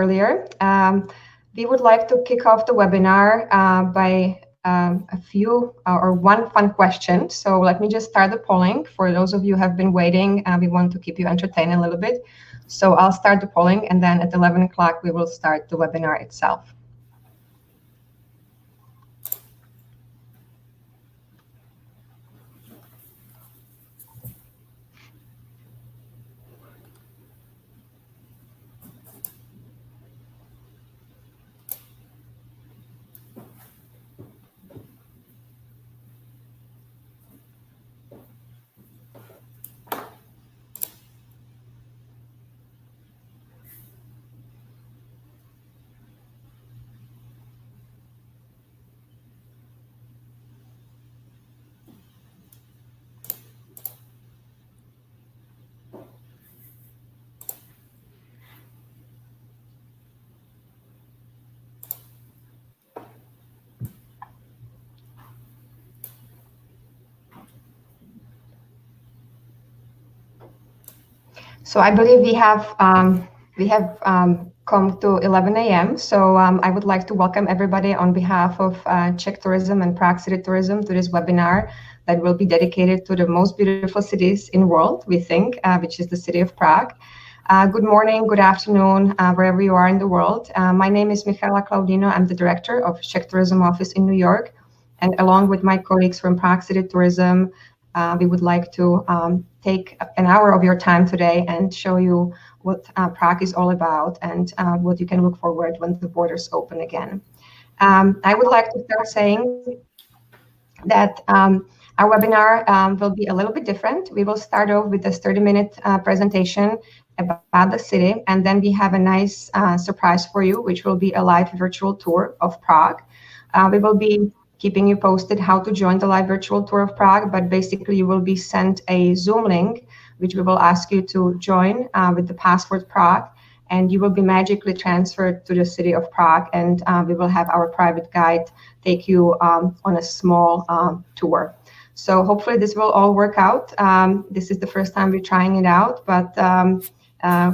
earlier. We would like to kick off the webinar by one fun question. So let me just start the polling. For those of you who have been waiting, we want to keep you entertained a little bit. So I'll start the polling, and then at 11 o'clock, we will start the webinar itself. So I believe we have come to 11 a.m. So I would like to welcome everybody on behalf of Czech Tourism and Prague City Tourism to this webinar that will be dedicated to the most beautiful cities in the world, we think, which is the city of Prague. Good morning, good afternoon, wherever you are in the world. My name is Michaela Claudino. I'm the director of Czech Tourism Office in New York. And along with my colleagues from Prague City Tourism, we would like to take an hour of your time today and show you what Prague is all about and what you can look forward when the borders open again. I would like to start saying that our webinar will be a little bit different. We will start off with this 30-minute presentation about the city, and then we have a nice surprise for you, which will be a live virtual tour of Prague. We will be keeping you posted how to join the live virtual tour of Prague, but basically you will be sent a Zoom link, which we will ask you to join with the password Prague, and you will be magically transferred to the city of Prague, and we will have our private guide take you on a small tour. So hopefully this will all work out. This is the first time we're trying it out, but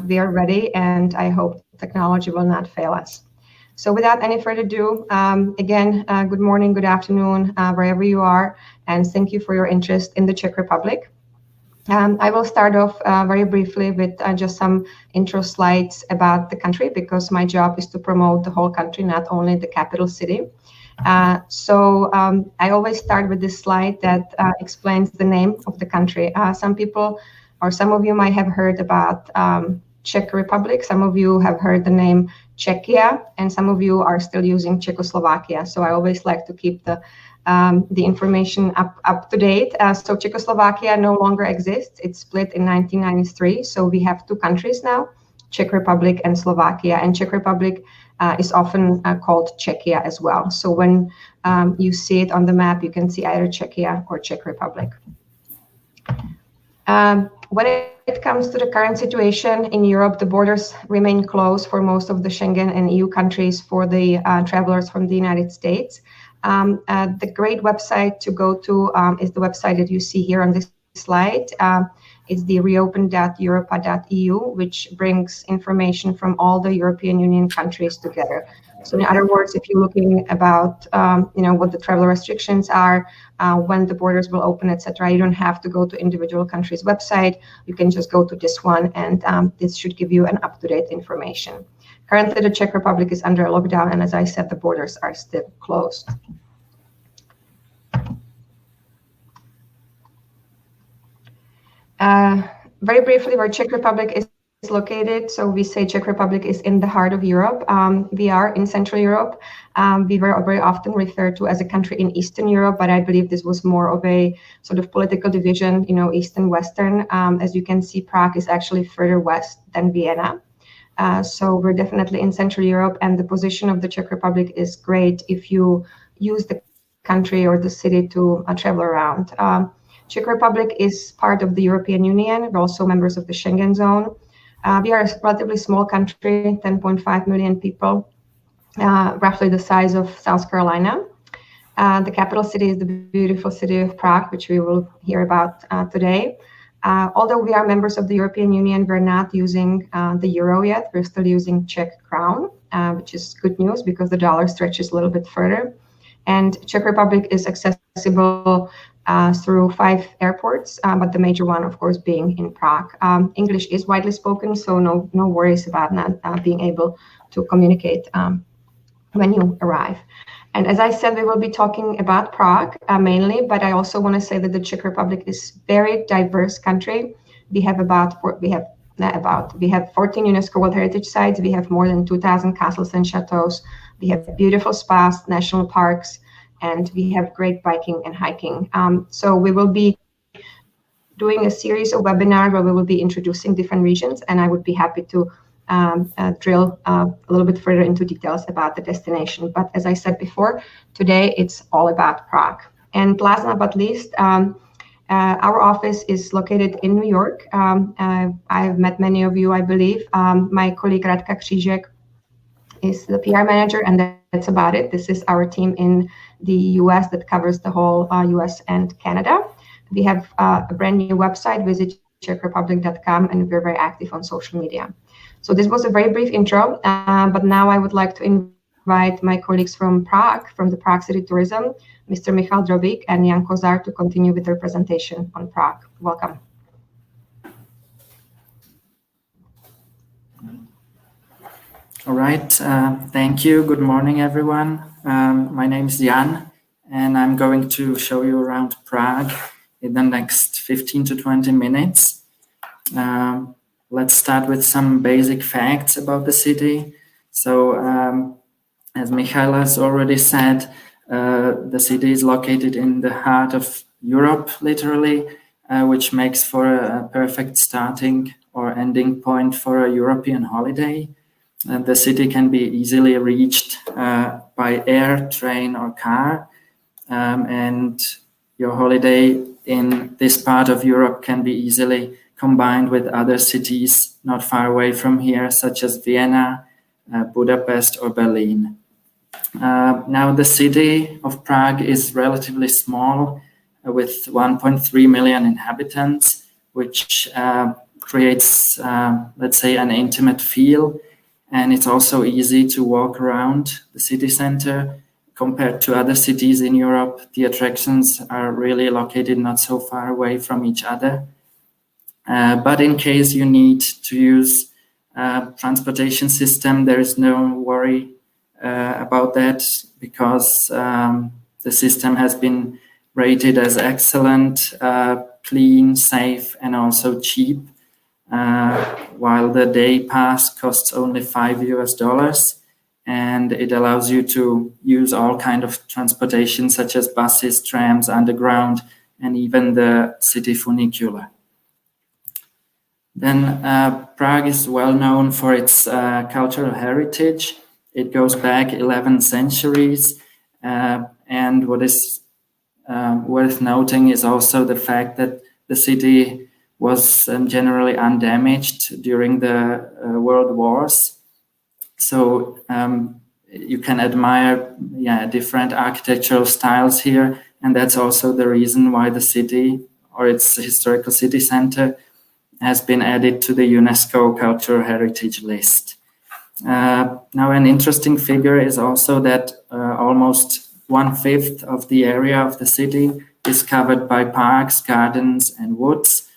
we are ready, and I hope technology will not fail us. So without any further ado, again, good morning, good afternoon, wherever you are, and thank you for your interest in the Czech Republic. I will start off very briefly with just some intro slides about the country, because my job is to promote the whole country, not only the capital city. So I always start with this slide that explains the name of the country. Some people, or some of you might have heard about Czech Republic. Some of you have heard the name Czechia, and some of you are still using Czechoslovakia. So I always like to keep the information up to date. So Czechoslovakia no longer exists. It's split in 1993. So we have two countries now, Czech Republic and Slovakia. And Czech Republic is often called Czechia as well. So when you see it on the map, you can see either Czechia or Czech Republic. When it comes to the current situation in Europe, the borders remain closed for most of the Schengen and EU countries for the travelers from the United States. The great website to go to is the website that you see here on this slide. It's the reopen.europa.eu, which brings information from all the European Union countries together. So in other words, if you're looking about, what the travel restrictions are, when the borders will open, etc., you don't have to go to individual countries' website. You can just go to this one, and this should give you an up-to-date information. Currently, the Czech Republic is under a lockdown, and as I said, the borders are still closed. Very briefly, where Czech Republic is located. So we say Czech Republic is in the heart of Europe. We are in Central Europe. We were very often referred to as a country in Eastern Europe, but I believe this was more of a sort of political division, East and Western. As you can see, Prague is actually further west than Vienna. So we're definitely in Central Europe, and the position of the Czech Republic is great if you use the country or the city to travel around. Czech Republic is part of the European Union. We're also members of the Schengen zone. We are a relatively small country, 10.5 million people, roughly the size of South Carolina. The capital city is the beautiful city of Prague, which we will hear about today. Although we are members of the European Union, we're not using the euro yet. We're still using Czech crown, which is good news because the dollar stretches a little bit further. And Czech Republic is accessible through 5 airports, but the major one, of course, being in Prague. English is widely spoken, so no worries about not being able to communicate when you arrive. And as I said, we will be talking about Prague mainly, but I also want to say that the Czech Republic is a very diverse country. We have 14 UNESCO World Heritage Sites. We have more than 2,000 castles and chateaus. We have beautiful spas, national parks, and we have great biking and hiking. So we will be doing a series of webinars where we will be introducing different regions, and I would be happy to drill a little bit further into details about the destination. But as I said before, today it's all about Prague. And last but not least, our office is located in New York. I've met many of you, I believe. My colleague Radka Křížek is the PR manager, and that's about it. This is our team in the US that covers the whole US and Canada. We have a brand new website, visit czechrepublic.com, and we're very active on social media. So this was a very brief intro, but now I would like to invite my colleagues from Prague, from the Prague City Tourism, Mr. Michal Drobík and Jan Kozár, to continue with their presentation on Prague. Welcome. All right, thank you. Good morning, everyone. My name is Jan, and I'm going to show you around Prague in the next 15 to 20 minutes. Let's start with some basic facts about the city. So, as Michal has already said, the city is located in the heart of Europe, literally, which makes for a perfect starting or ending point for a European holiday. The city can be easily reached by air, train, or car, and your holiday in this part of Europe can be easily combined with other cities not far away from here, such as Vienna, Budapest, or Berlin. Now, the city of Prague is relatively small, with 1.3 million inhabitants, which creates, let's say, an intimate feel. And it's also easy to walk around the city center. Compared to other cities in Europe, the attractions are really located not so far away from each other. But in case you need to use transportation system, there is no worry about that, because the system has been rated as excellent, clean, safe, and also cheap. While the day pass costs only $5, and it allows you to use all kind of transportation, such as buses, trams, underground, and even the city funicular. Then Prague is well known for its cultural heritage. It goes back 11 centuries, and what is worth noting is also the fact that the city was generally undamaged during the world wars. So you can admire different architectural styles here, and that's also the reason why the city, or its historical city center, has been added to the UNESCO Cultural Heritage List. Now, an interesting figure is also that almost 1/5 of the area of the city is covered by parks, gardens, and woods.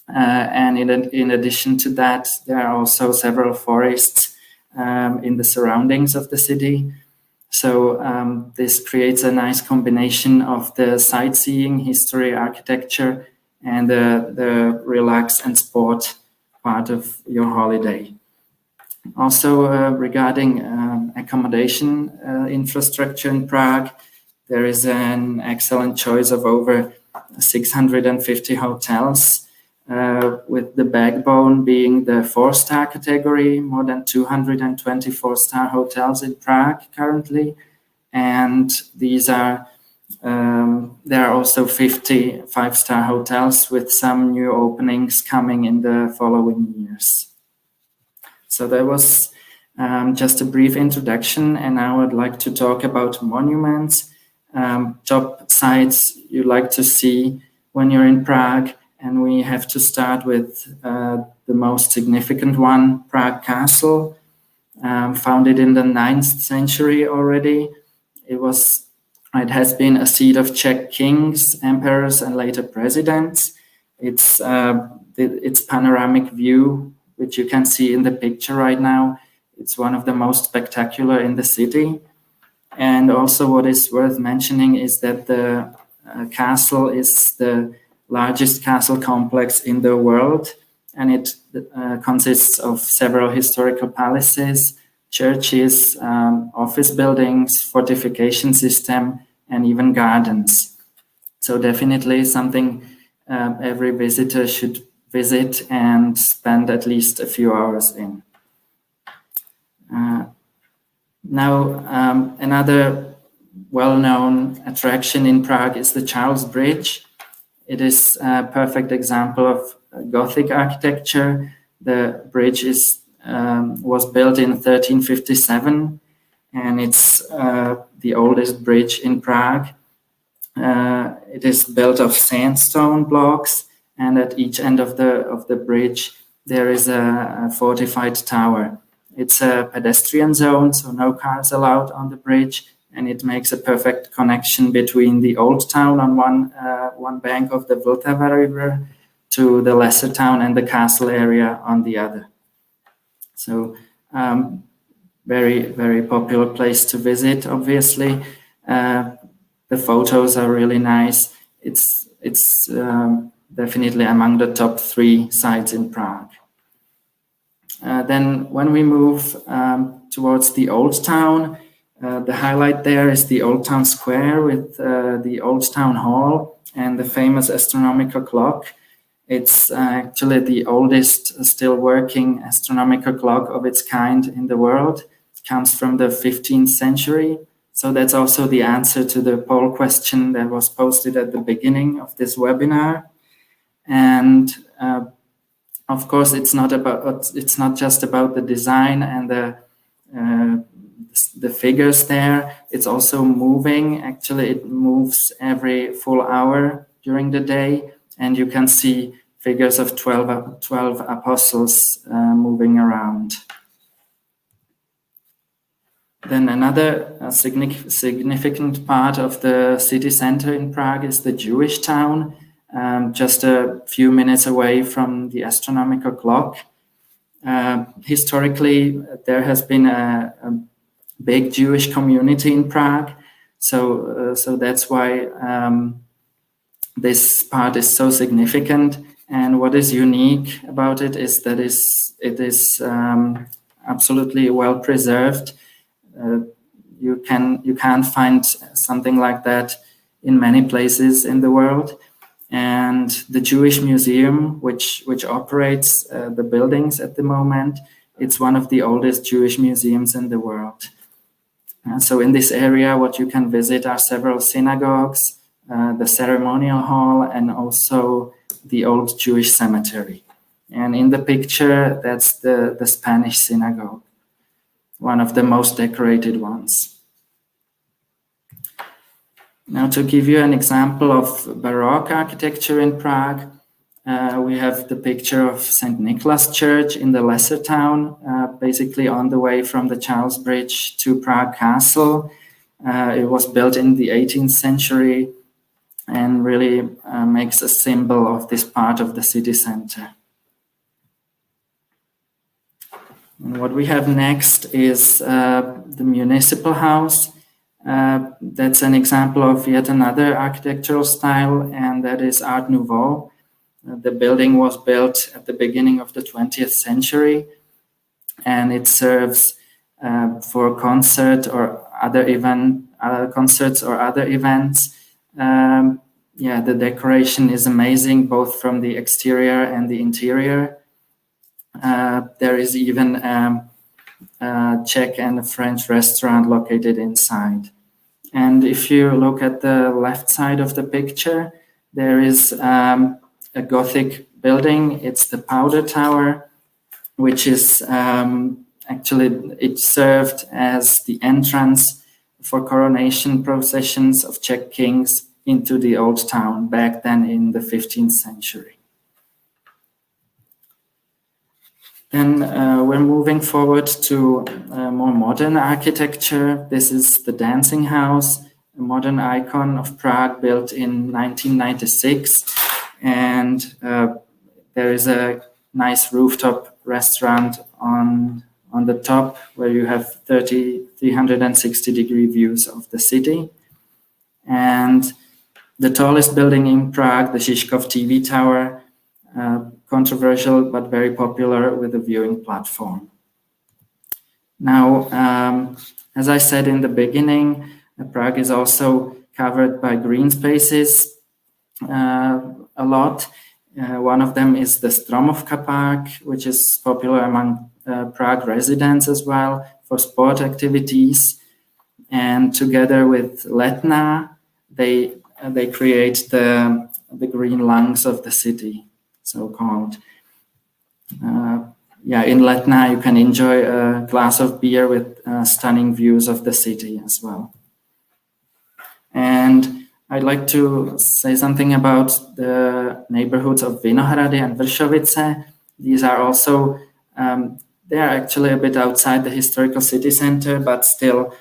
And in addition to that, there are also several forests in the surroundings of the city. So this creates a nice combination of the sightseeing, history, architecture, and the relax and sport part of your holiday. Also, regarding accommodation infrastructure in Prague, there is an excellent choice of over 650 hotels, with the backbone being the 4-star category, more than 220 4-star hotels in Prague currently. And these are, there are also 50 5-star hotels, with some new openings coming in the following years. So that was just a brief introduction, and now I'd like to talk about monuments, top sites you like to see when you're in Prague, and we have to start with the most significant one, Prague Castle, founded in the 9th century already. It has been a seat of Czech kings, emperors, and later presidents. Its panoramic view, which you can see in the picture right now, it's one of the most spectacular in the city. And also what is worth mentioning is that the castle is the largest castle complex in the world, and it consists of several historical palaces, churches, office buildings, fortification system, and even gardens. So definitely something every visitor should visit and spend at least a few hours in. Now, another well-known attraction in Prague is the Charles Bridge. It is a perfect example of Gothic architecture. The bridge was built in 1357, and it's the oldest bridge in Prague. It is built of sandstone blocks, and at each end of the bridge there is a fortified tower. It's a pedestrian zone, so no cars allowed on the bridge, and it makes a perfect connection between the old town on one bank of the Vltava River to the lesser town and the castle area on the other. So very, very popular place to visit, obviously. The photos are really nice. It's definitely among the top 3 sites in Prague. Then when we move towards the Old Town, the highlight there is the Old Town Square with the Old Town Hall and the famous astronomical clock. It's actually the oldest still working astronomical clock of its kind in the world. It comes from the 15th century. So that's also the answer to the poll question that was posted at the beginning of this webinar. And of course, it's not just about the design and the figures there. It's also moving. Actually, it moves every full hour during the day, and you can see figures of 12 apostles moving around. Then another significant part of the city center in Prague is the Jewish town, just a few minutes away from the astronomical clock. Historically, there has been a big Jewish community in Prague, so that's why this part is so significant. And what is unique about it is that it is absolutely well preserved. You can't find something like that in many places in the world. And the Jewish Museum, which operates the buildings at the moment, it's one of the oldest Jewish museums in the world. So in this area, what you can visit are several synagogues, the ceremonial hall, and also the old Jewish cemetery. And in the picture, that's the Spanish synagogue, one of the most decorated ones. Now, to give you an example of Baroque architecture in Prague, we have the picture of St. Nicholas Church in the lesser town, basically on the way from the Charles Bridge to Prague Castle. It was built in the 18th century and really makes a symbol of this part of the city center. And what we have next is the municipal house. That's an example of yet another architectural style, and that is Art Nouveau. The building was built at the beginning of the 20th century, and it serves for concerts or other events. The decoration is amazing, both from the exterior and the interior. There is even a Czech and a French restaurant located inside. And if you look at the left side of the picture, there is a Gothic building. It's the Powder Tower, which is actually, it served as the entrance for coronation processions of Czech kings into the old town back then in the 15th century. Then we're moving forward to more modern architecture. This is the Dancing House, a modern icon of Prague built in 1996. And there is a nice rooftop restaurant on the top where you have 360-degree views of the city. And the tallest building in Prague, the Žižkov TV Tower, controversial but very popular with a viewing platform. Now, as I said in the beginning, Prague is also covered by green spaces a lot. One of them is the Stromovka Park, which is popular among Prague residents as well for sport activities. And together with Letna, they create the green lungs of the city, so-called. In Letna, you can enjoy a glass of beer with stunning views of the city as well. And I'd like to say something about the neighborhoods of Vinohrady and Vršovice. These are also, they are actually a bit outside the historical city center, but still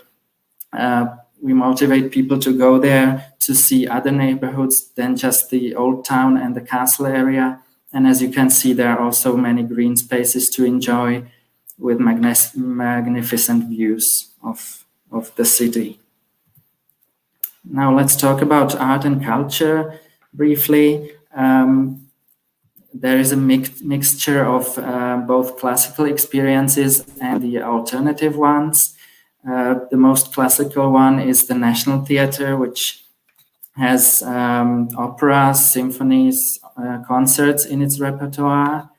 we motivate people to go there to see other neighborhoods than just the old town and the castle area. And as you can see, there are also many green spaces to enjoy with magnificent views of the city. Now let's talk about art and culture briefly. There is a mixture of both classical experiences and the alternative ones. The most classical one is the National Theatre, which has operas, symphonies, concerts in its repertoire.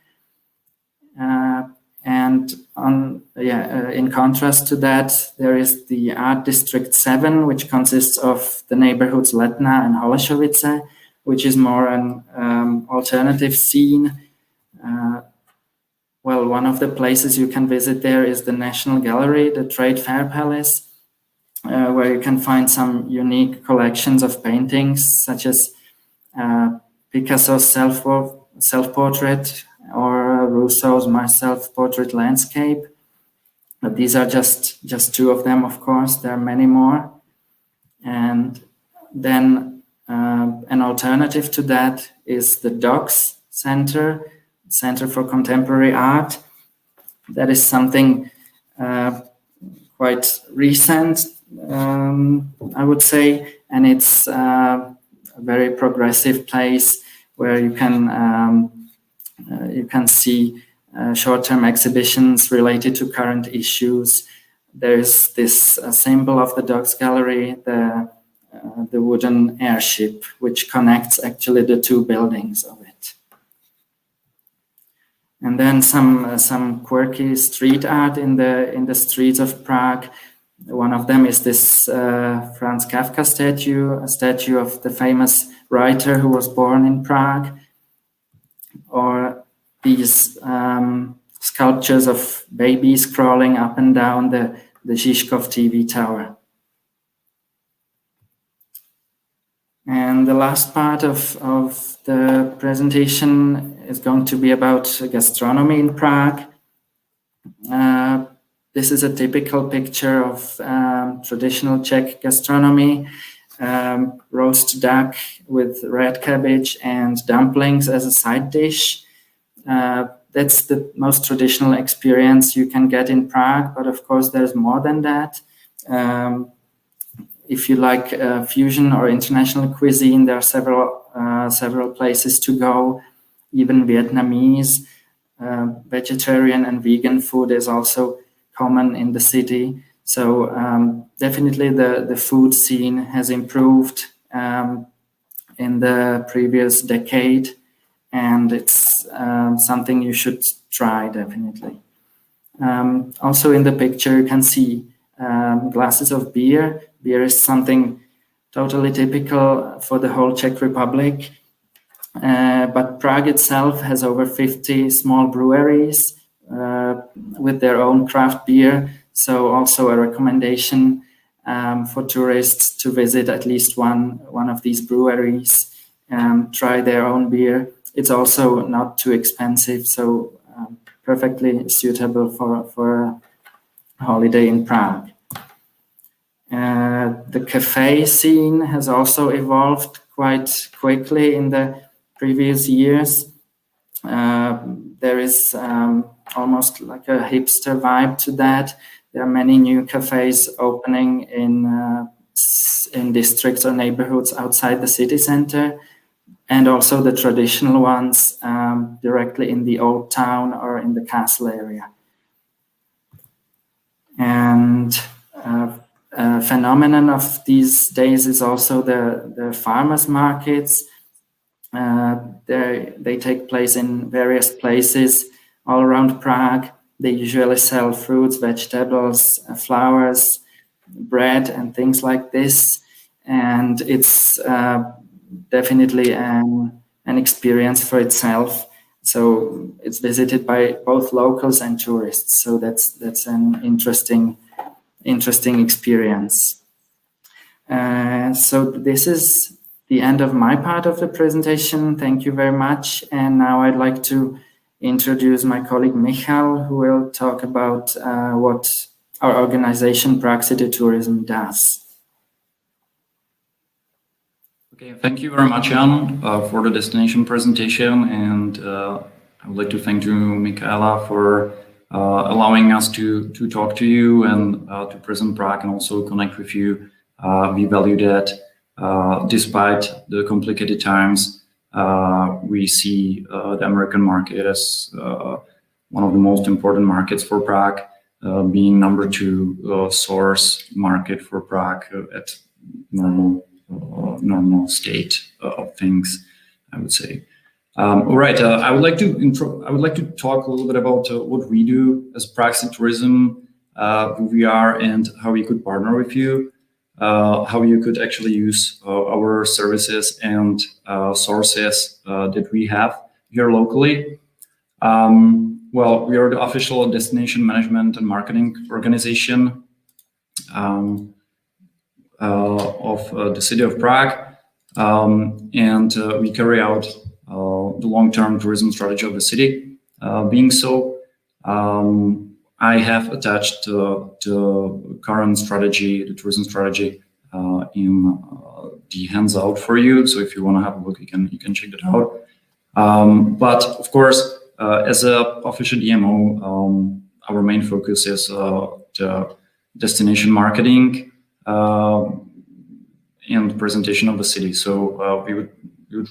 And in contrast to that, there is the Art District 7, which consists of the neighborhoods Letna and Holešovice, which is more an alternative scene. One of the places you can visit there is the National Gallery, the Trade Fair Palace, where you can find some unique collections of paintings, such as Picasso's self-portrait or Rousseau's My Self-Portrait Landscape. But these are just two of them, of course. There are many more. And then an alternative to that is the Docks Center for Contemporary Art. That is something quite recent, I would say, and it's a very progressive place where you can see short-term exhibitions related to current issues. There's this symbol of the Docks Gallery, the wooden airship, which connects actually the two buildings of it. And then some quirky street art in the streets of Prague. One of them is this Franz Kafka statue, a statue of the famous writer who was born in Prague, or these sculptures of babies crawling up and down the Žižkov TV tower. And the last part of the presentation is going to be about gastronomy in Prague. This is a typical picture of traditional Czech gastronomy. Roast duck with red cabbage and dumplings as a side dish. That's the most traditional experience you can get in Prague, but of course there's more than that. If you like fusion or international cuisine, there are several places to go. Even Vietnamese, vegetarian and vegan food is also common in the city. So definitely the food scene has improved in the previous decade, and it's something you should try, definitely. Also in the picture you can see glasses of beer. Beer is something totally typical for the whole Czech Republic, but Prague itself has over 50 small breweries with their own craft beer. So also a recommendation for tourists to visit at least one of these breweries and try their own beer. It's also not too expensive, so perfectly suitable for a holiday in Prague. The cafe scene has also evolved quite quickly in the previous years. There is almost like a hipster vibe to that. There are many new cafes opening in districts or neighborhoods outside the city center, and also the traditional ones directly in the old town or in the castle area. And a phenomenon of these days is also the farmers markets. They take place in various places all around Prague. They usually sell fruits, vegetables, flowers, bread, and things like this. And it's definitely an experience for itself. So it's visited by both locals and tourists. So that's an interesting experience. So this is the end of my part of the presentation. Thank you very much. And now I'd like to introduce my colleague Michal, who will talk about what our organization Prague City Tourism does. Okay, thank you very much, Jan, for the destination presentation, and I would like to thank you, Michaela, for allowing us to talk to you and to present Prague and also connect with you. We value that. Despite the complicated times, we see the American market as one of the most important markets for Prague, being number 2 source market for Prague at normal state of things, I would say. All right, I would like to talk a little bit about what we do as Prague City Tourism, who we are, and how we could partner with you, how you could actually use our services and sources that we have here locally. Well, we are the official destination management and marketing organization of the city of Prague, and we carry out the long-term tourism strategy of the city. Being so, I have attached the current strategy, the tourism strategy, in the handout for you. So if you want to have a look, you can check that out. But of course, as a official DMO, our main focus is the destination marketing and presentation of the city. So we would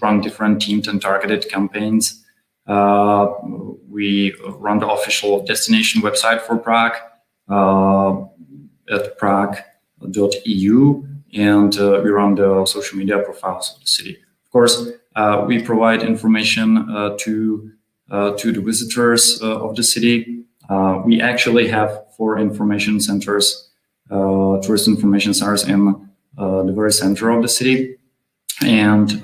run different themed and targeted campaigns. We run the official destination website for Prague at prague.eu, and we run the social media profiles of the city. Of course, we provide information to the visitors of the city. We actually have 4 information centers, tourist information centers in the very center of the city, and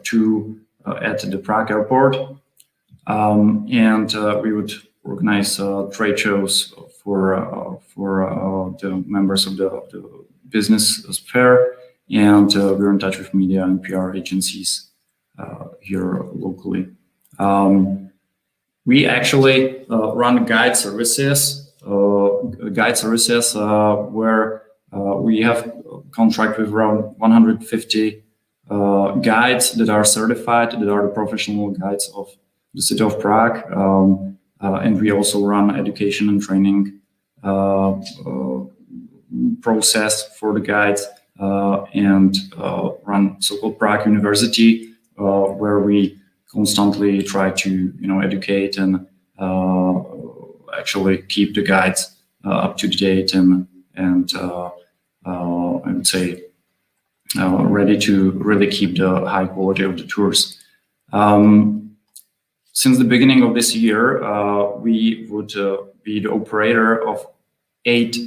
2 at the Prague airport. And we would organize trade shows for the members of the business sphere, and we're in touch with media and PR agencies here locally. We actually run guide services where we have contract with around 150 guides that are certified, that are the professional guides of the city of Prague. And we also run education and training process for the guides, and run so-called Prague University, where we constantly try to educate and actually keep the guides up to date and I would say ready to really keep the high quality of the tours. Since the beginning of this year, we would be the operator of 8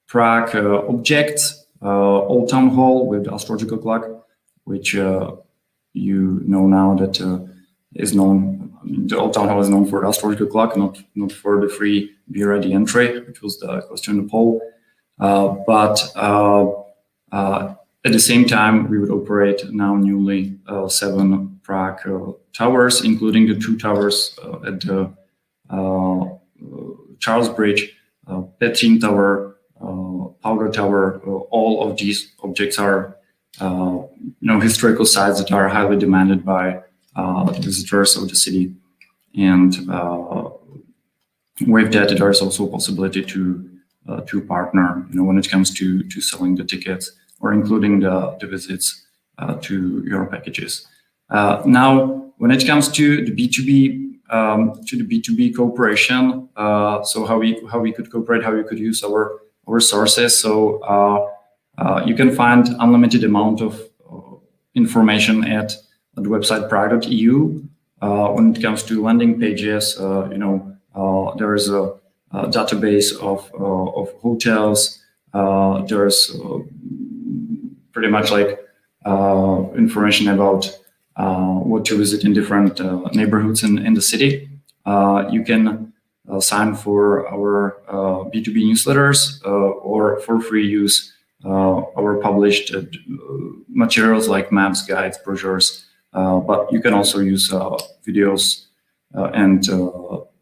Prague objects: Old Town Hall with the astrological clock, which you know now that is known. The Old Town Hall is known for the astrological clock, not for the free beer at the entry, which was the question in the poll. But at the same time, we would operate now newly 7 Prague towers, including the 2 towers at the Charles Bridge, Petřín Tower, Powder Tower. All of these objects are historical sites that are highly demanded by the visitors of the city, and with that, there is also a possibility to partner, when it comes to selling the tickets or including the visits to your packages. Now, when it comes to the B2B cooperation, so how we could cooperate, how we could use our sources. So you can find unlimited amount of information at the website prague.eu. When it comes to landing pages, there is a database of hotels. There's pretty much like information about what to visit in different neighborhoods in the city. You can sign for our B2B newsletters or for free use our published materials like maps, guides, brochures, but you can also use videos and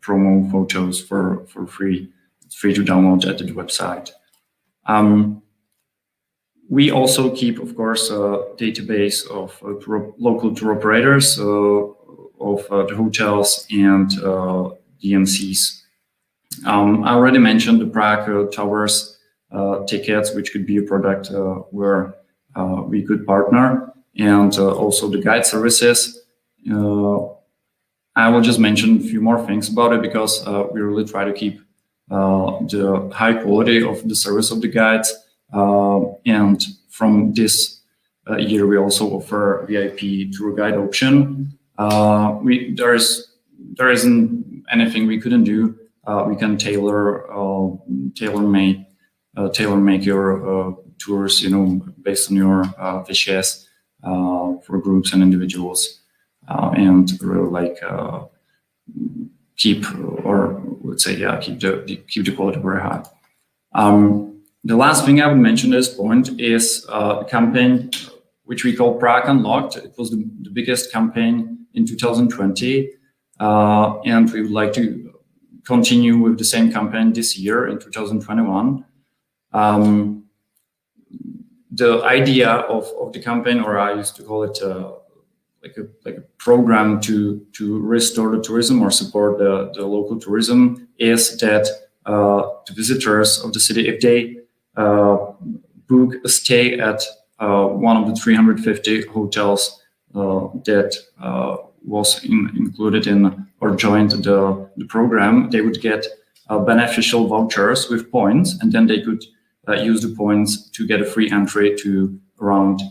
promo photos for free. It's free to download at the website. We also keep, of course, a database of local tour operators, of the hotels and DMCs. I already mentioned the Prague Towers tickets, which could be a product where we could partner, and also the guide services. I will just mention a few more things about it because we really try to keep the high quality of the service of the guides. And from this year, we also offer VIP tour guide option. There isn't anything we couldn't do. We can tailor make your tours, based on your wishes for groups and individuals, and really keep the quality very high. The last thing I would mention at this point is a campaign which we call Prague Unlocked. It was the biggest campaign in 2020, and we would like to continue with the same campaign this year in 2021. The idea of the campaign, or I used to call it like a program to restore the tourism or support the local tourism, is that the visitors of the city, if they book a stay at one of the 350 hotels that was included in or joined the program, they would get beneficial vouchers with points, and then they could use the points to get a free entry to around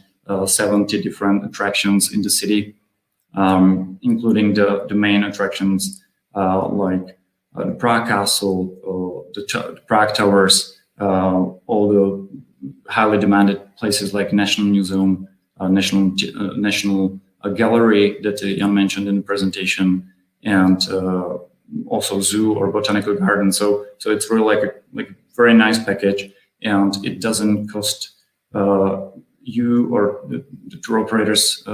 70 different attractions in the city, including the main attractions like the Prague Castle, the Prague Towers, all the highly demanded places like National Museum, National Gallery that Jan mentioned in the presentation, and also zoo or botanical garden. So it's really like a very nice package, and it doesn't cost you or the tour operators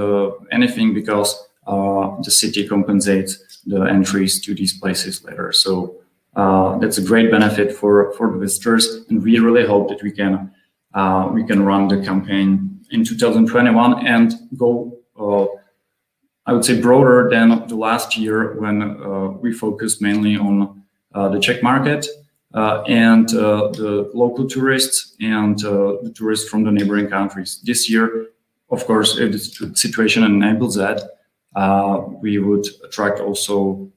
anything, because the city compensates the entries to these places later. So that's a great benefit for the visitors, and we really hope that we can run the campaign in 2021 and go, I would say, broader than the last year when we focused mainly on the Czech market and the local tourists and the tourists from the neighboring countries. This year, of course, if the situation enables that, we would attract also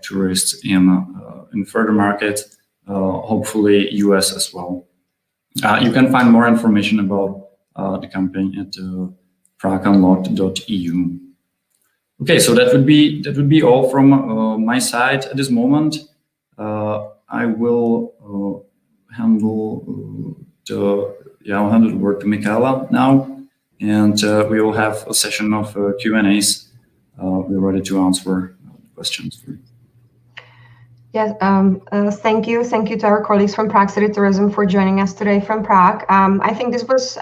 tourists in further markets, hopefully US as well. You can find more information about the campaign at pragueunlocked.eu. Okay, so that would be all from my side at this moment. I will handle the word to Michaela now, and we will have a session of Q&As. We're ready to answer questions for you. Yes, thank you to our colleagues from Prague City Tourism for joining us today from Prague. I think this was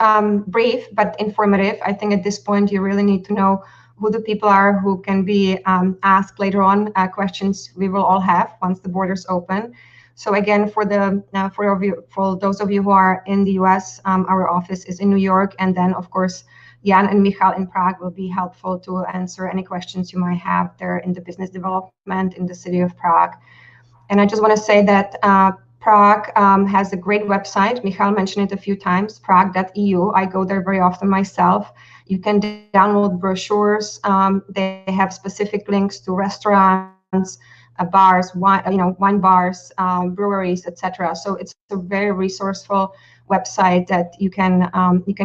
brief but informative. I think at this point you really need to know who the people are who can be asked later on questions we will all have once the borders open. So again, for those of you who are in the US, our office is in New York, and then of course Jan and Michal in Prague will be helpful to answer any questions you might have there in the business development in the city of Prague. And I just want to say that Prague has a great website. Michal mentioned it a few times, prague.eu. I go there very often myself. You can download brochures. They have specific links to restaurants, bars, wine bars, breweries, etc. So it's a very resourceful website that you can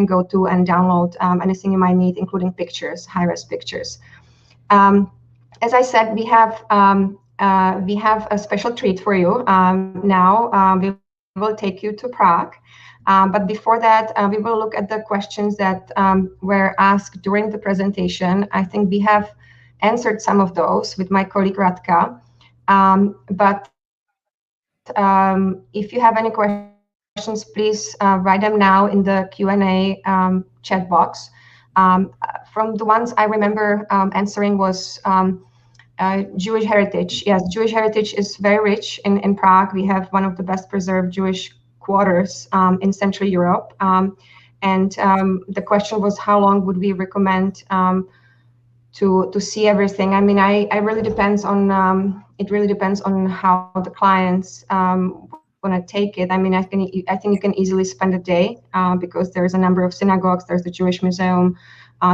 go to and download anything you might need, including pictures, high-res pictures. As I said, we have a special treat for you. Now we will take you to Prague. But before that, we will look at the questions that were asked during the presentation. I think we have answered some of those with my colleague Radka. But if you have any questions, please write them now in the Q&A chat box. From the ones I remember answering was Jewish heritage. Yes, Jewish heritage is very rich in Prague. We have one of the best preserved Jewish quarters in Central Europe. And the question was, how long would we recommend to see everything? I mean, it really depends on how the clients want to take it. I mean, I think you can easily spend a day because there's a number of synagogues, there's the Jewish museum,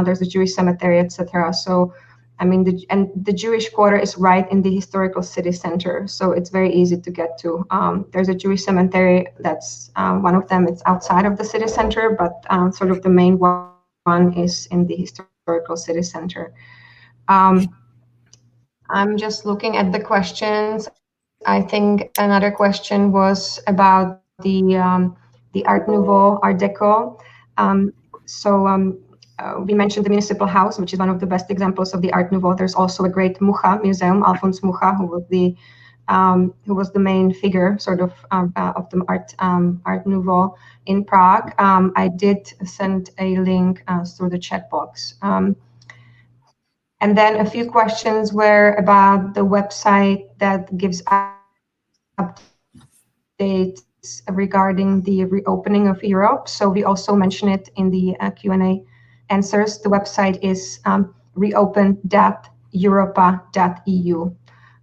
there's the Jewish cemetery, etc. So, I mean, the Jewish quarter is right in the historical city center, so it's very easy to get to. There's a Jewish cemetery that's one of them. It's outside of the city center, but sort of the main one is in the historical city center. I'm just looking at the questions. I think another question was about the Art Nouveau, Art Deco. We mentioned the Municipal House, which is one of the best examples of the Art Nouveau. There's also a great Mucha museum, Alfons Mucha, who was the main figure, sort of the Art Nouveau in Prague. I did send a link through the chat box. And then a few questions were about the website that gives updates regarding the reopening of Europe. So we also mention it in the Q&A answers. The website is reopen.europa.eu.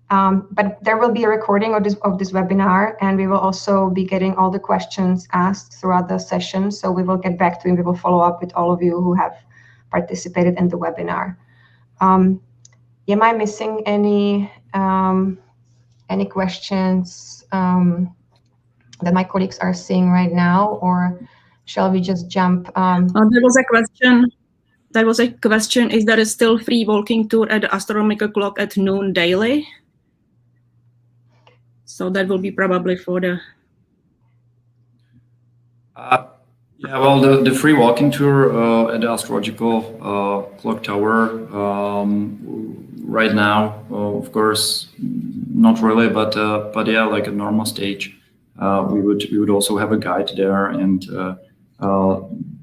But there will be a recording of this webinar, and we will also be getting all the questions asked throughout the session. So we will get back to you and we will follow up with all of you who have participated in the webinar. Am I missing any questions that my colleagues are seeing right now, or shall we just jump? There was a question. There was a question: is there still free walking tour at the astronomical clock at noon daily? So that will be probably for the. Yeah, well, the free walking tour at the astrological clock tower right now, of course, not really, but yeah, like a normal stage, we would also have a guide there, and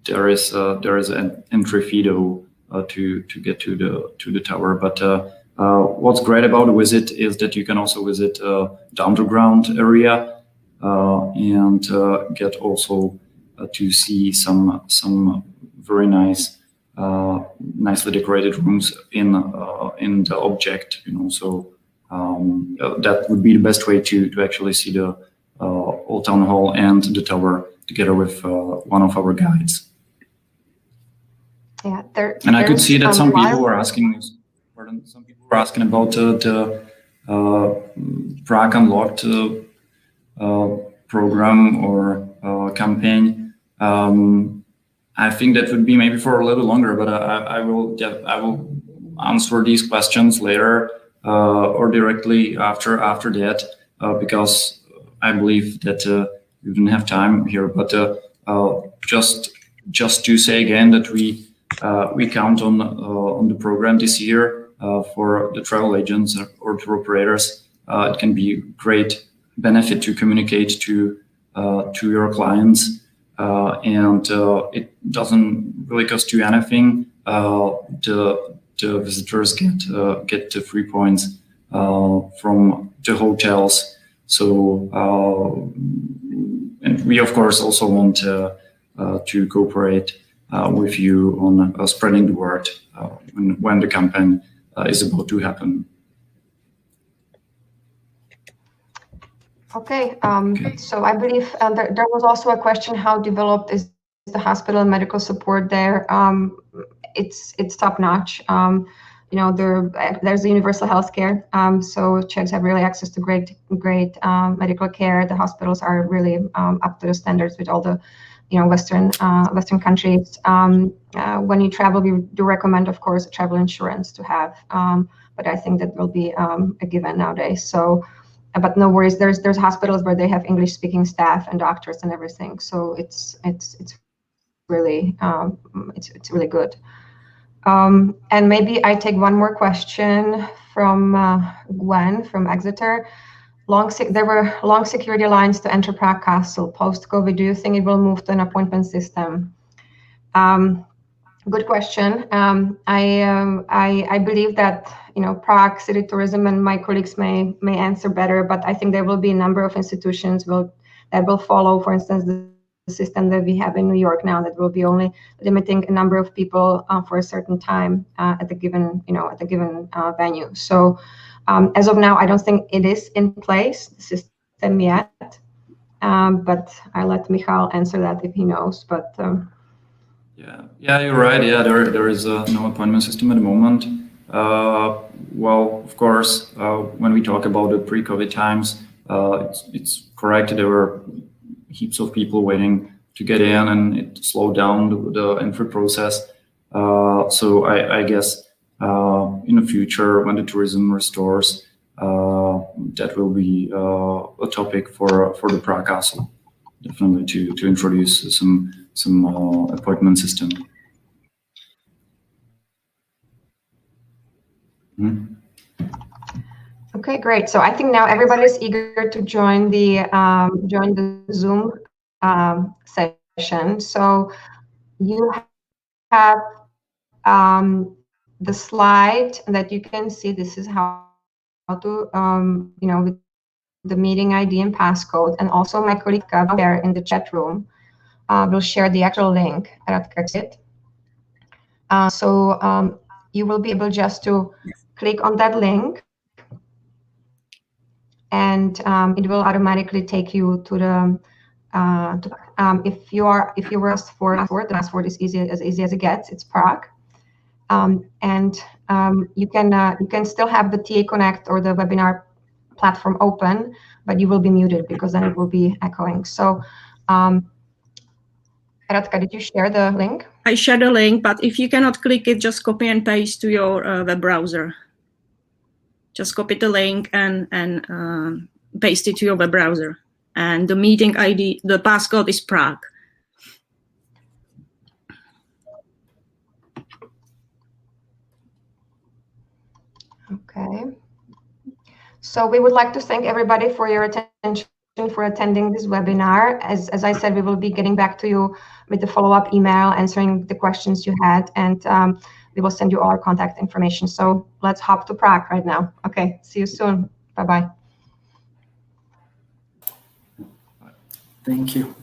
there is an entry fee though to get to the tower. But what's great about the visit is that you can also visit the underground area and get also to see some very nice, nicely decorated rooms in the object, you know. So that would be the best way to actually see the Old Town Hall and the tower together with one of our guides. Yeah, and I could see that some people were asking. Some people were asking about the Prague Unlocked program or campaign. I think that would be maybe for a little longer, but I will answer these questions later or directly after that because I believe that we didn't have time here. But just to say again that we count on the program this year for the travel agents or tour operators. It can be great benefit to communicate to your clients. And it doesn't really cost you anything. The the visitors get the free points from the hotels. So and we of course also want to cooperate with you on spreading the word when the campaign is about to happen. Okay, so I believe there was also a question, how developed is the hospital and medical support there? It's top notch. You know, there's a universal healthcare, so Czechs have really access to great medical care. The hospitals are really up to the standards with all the, you know, Western countries. When you travel, we do recommend, of course, travel insurance to have, but I think that will be a given nowadays. So. But no worries. There's hospitals where they have English-speaking staff and doctors and everything. So it's really it's really good. And maybe I take one more question from Gwen from Exeter. There were long security lines to enter Prague Castle post-COVID. Do you think it will move to an appointment system? Good question. I believe that, you know, Prague City Tourism and my colleagues may answer better, but I think there will be a number of institutions that will follow, for instance, the system that we have in New York now, that will be only limiting a number of people for a certain time at the given venue. So as of now, I don't think it is in place, the system yet, but I'll let Michal answer that if he knows. But yeah, you're right. Yeah, there is no appointment system at the moment. Well, of course, when we talk about the pre-COVID times, it's correct. There were heaps of people waiting to get in, and it slowed down the entry process. So I guess in the future, when the tourism restores, that will be a topic for the Prague Castle, definitely to introduce some appointment system. Mm-hmm. Okay, great. So I think now everybody's eager to join the Zoom session. So you have the slide that you can see. This is how to you know, with the meeting ID and passcode, and also my colleague there in the chat room will share the actual link at it. So you will be able just to click on that link, and it will automatically take you to the if you were asked for the password is as easy as it gets. It's Prague, and you can still have the TA Connect or the webinar platform open, but you will be muted because then it will be echoing. So Radka, did you share the link? I shared the link, but if you cannot click it, just copy and paste to your web browser. Just copy the link and paste it to your web browser. And the meeting ID, the passcode is Prague. Okay. So we would like to thank everybody for your attention, for attending this webinar. As I said, we will be getting back to you with the follow-up email, answering the questions you had, and we will send you all our contact information. So let's hop to Prague right now. Okay, see you soon. Bye-bye. Thank you.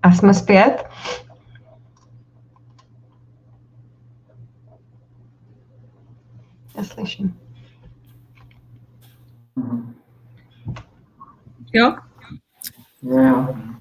A jsme zpět. Já slyším. Jo? Yeah.